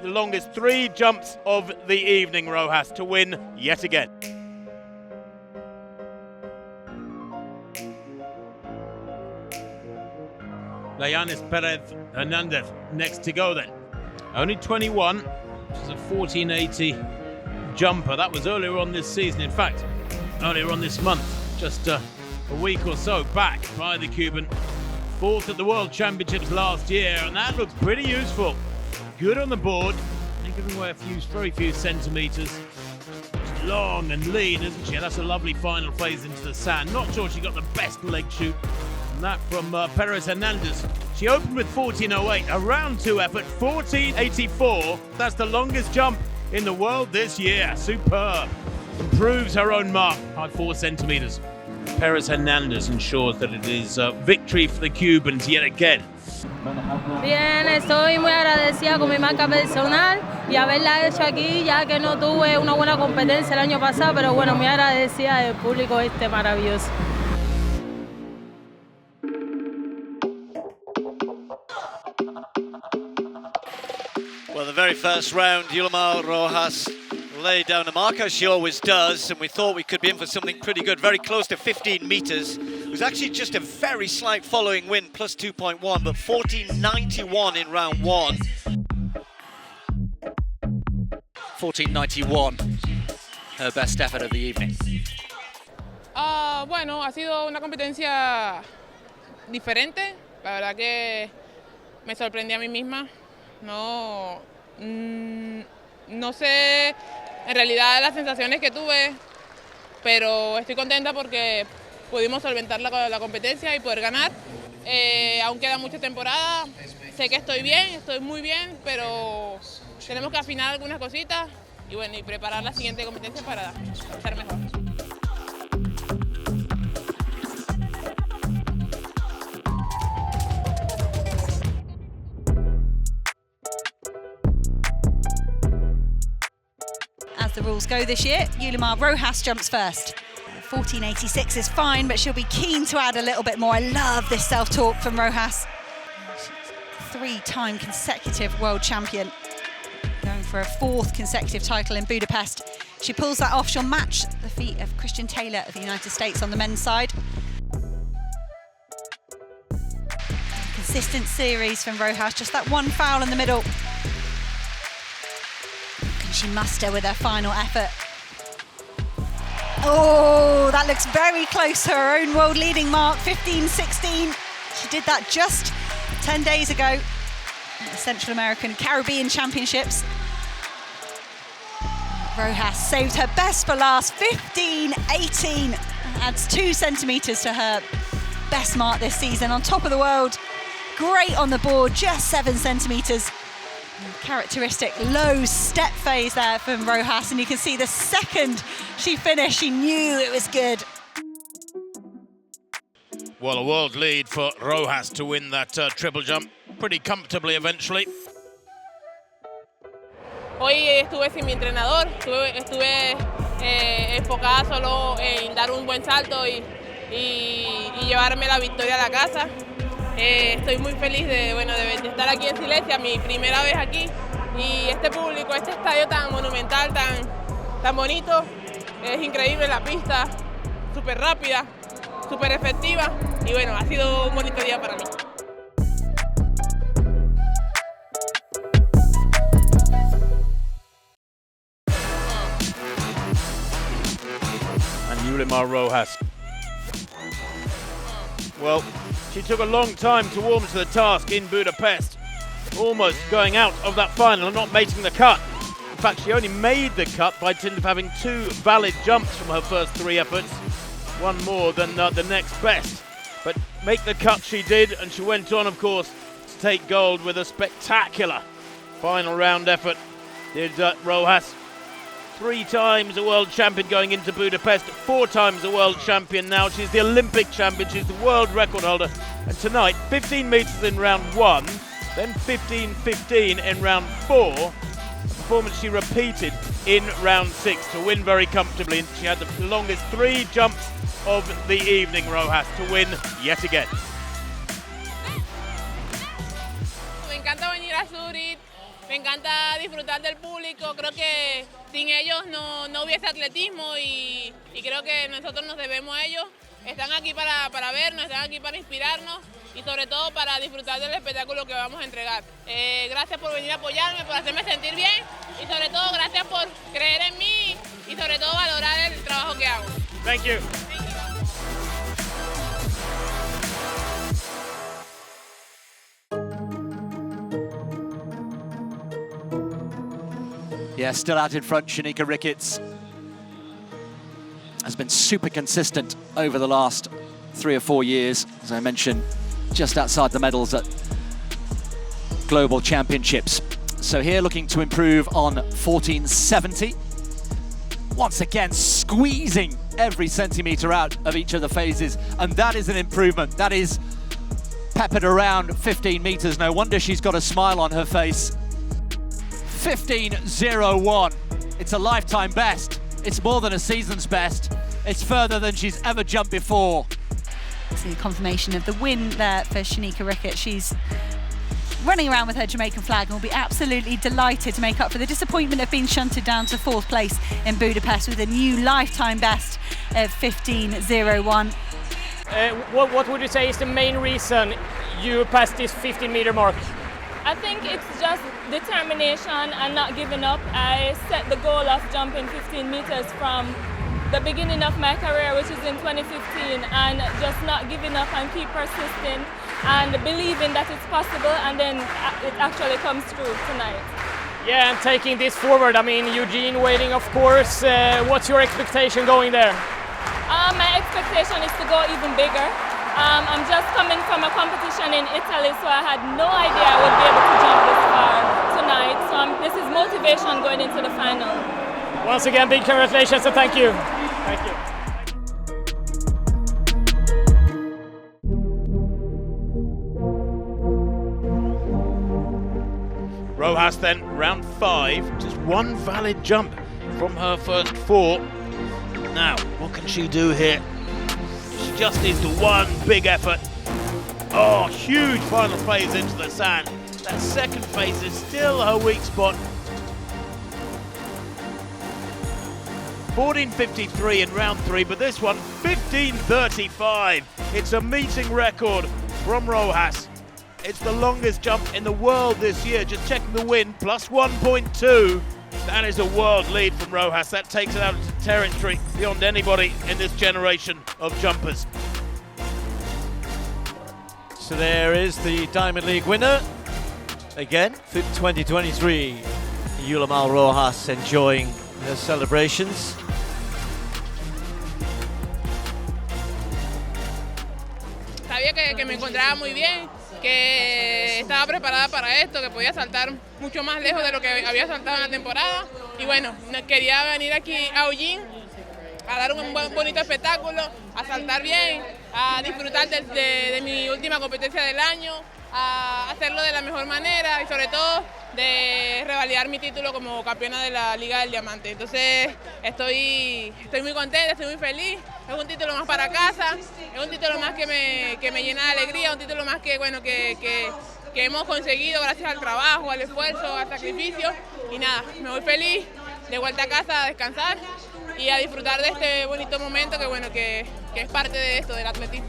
The longest 3 jumps of the evening, Rojas, to win yet again. Layanis Perez Hernandez next to go then. Only 21, which is a 1480 jumper. That was earlier on this season. In fact, earlier on this month, just a week or so back by the Cuban. 4th at the World Championships last year, and that looks pretty useful. Good on the board, and giving away very few centimetres. She's long and lean, isn't she? And that's a lovely final phase into the sand. Not sure she got the best leg shoot. And that from Perez Hernandez. She opened with 14.08, a round 2 effort, 14.84. That's the longest jump in the world this year. Superb. Improves her own mark by 4 centimetres. Perez Hernandez ensures that it is a victory for the Cubans yet again. Bien, estoy muy agradecida con mi marca personal y haberla hecho aquí, ya que no tuve una buena competencia el año pasado, pero bueno, muy agradecida del público maravilloso. Well, the very first round, Yulimar Rojas laid down a mark, as she always does, and we thought we could be in for something pretty good, very close to 15 metres. It was actually just a very slight following wind, plus 2.1, but 14.91 in round 1. 14.91, her best effort of the evening. Bueno, ha sido una competencia diferente. La verdad que me sorprendí a mí misma. No sé en realidad las sensaciones que tuve, pero estoy contenta porque pudimos solventar la competencia y poder ganar. Aún queda mucha temporada, sé que estoy bien, estoy muy bien, pero tenemos que afinar algunas cositas y bueno, y preparar la siguiente competencia para estar mejor. As the rules go this year, Yulimar Rojas jumps first. 14.86 is fine, but she'll be keen to add a little bit more. I love this self-talk from Rojas. 3-time consecutive world champion, going for a 4th consecutive title in Budapest. She pulls that off, she'll match the feat of Christian Taylor of the United States on the men's side. Consistent series from Rojas, just that one foul in the middle. Can she muster with her final effort? Oh, that looks very close to her own world leading mark, 15.16. She did that just 10 days ago at the Central American Caribbean Championships. Rojas saved her best for last, 15.18. Adds 2 centimetres to her best mark this season. On top of the world, great on the board, just 7 centimetres. Characteristic low step phase there from Rojas, and you can see the second she finished, she knew it was good. Well, a world lead for Rojas to win that triple jump pretty comfortably eventually. Hoy estuve sin mi entrenador, estuve enfocada solo en dar un buen salto y llevarme la victoria a la casa. Estoy muy feliz de estar aquí en Silesia, mi primera vez aquí, y este público, este estadio tan monumental, tan bonito, es increíble la pista, súper rápida, súper efectiva, y bueno, ha sido un bonito día para mí. And Yulimar Rojas. Well, she took a long time to warm to the task in Budapest, almost going out of that final and not making the cut. In fact, she only made the cut by dint of having 2 valid jumps from her first 3 efforts, one more than the next best. But make the cut she did, and she went on, of course, to take gold with a spectacular final round effort. Did Rojas. 3 times a world champion going into Budapest, 4 times a world champion now. She's the Olympic champion, she's the world record holder. And tonight, 15 metres in round 1, then 15.15 in round 4. A performance she repeated in round 6 to win very comfortably. And she had the longest 3 jumps of the evening, Rojas, to win yet again. Me encanta venir a Zurich. Me encanta disfrutar del público, creo que sin ellos no hubiese atletismo y creo que nosotros nos debemos a ellos. Están aquí para vernos, están aquí para inspirarnos y sobre todo para disfrutar del espectáculo que vamos a entregar. Gracias por venir a apoyarme, por hacerme sentir bien y sobre todo gracias por creer en mí y sobre todo valorar el trabajo que hago. Thank you. Yeah, still out in front, Shanika Ricketts has been super consistent over the last 3 or 4 years. As I mentioned, just outside the medals at Global Championships. So here looking to improve on 1470. Once again, squeezing every centimetre out of each of the phases. And that is an improvement. That is peppered around 15 metres. No wonder she's got a smile on her face. 15.01. It's a lifetime best. It's more than a season's best. It's further than she's ever jumped before. See confirmation of the win there for Shanika Ricketts. She's running around with her Jamaican flag and will be absolutely delighted to make up for the disappointment of being shunted down to 4th place in Budapest with a new lifetime best of 15.01. What would you say is the main reason you passed this 15-meter mark? I think it's just determination and not giving up. I set the goal of jumping 15 meters from the beginning of my career, which is in 2015, and just not giving up and keep persisting and believing that it's possible, and then it actually comes true tonight. Yeah, and taking this forward, I mean, Eugene waiting, of course. What's your expectation going there? My expectation is to go even bigger. I'm just coming from a competition in Italy, so I had no idea I would be able to jump this far tonight. So this is motivation going into the final. Once again, big congratulations and thank you. Thank you. Rojas then, round 5, just one valid jump from her first 4. Now, what can she do here? She just needs to one big effort. Oh, huge final phase into the sand. That second phase is still her weak spot. 14.53 in round 3, but this one 15.35. It's a meeting record from Rojas. It's the longest jump in the world this year. Just checking the win, plus 1.2. That is a world lead from Rojas. That takes it out into territory beyond anybody in this generation of jumpers. So there is the Diamond League winner. Again, for 2023, Yulimar Rojas enjoying her celebrations. Sabía que me encontraba muy bien, que estaba preparada para esto, que podía saltar mucho más lejos de lo que había saltado en la temporada. Y bueno, quería venir aquí a Eugene a dar un bonito espectáculo, a saltar bien, a disfrutar de mi última competencia del año, a hacerlo de la mejor manera y sobre todo de revalidar mi título como campeona de la Liga del Diamante. Entonces estoy muy contenta, estoy muy feliz. Es un título más para casa, es un título más que me llena de alegría, un título más que hemos conseguido gracias al trabajo, al esfuerzo, al sacrificio. Y nada, me voy feliz, de vuelta a casa a descansar y a disfrutar de este bonito momento que es parte de esto, del atletismo.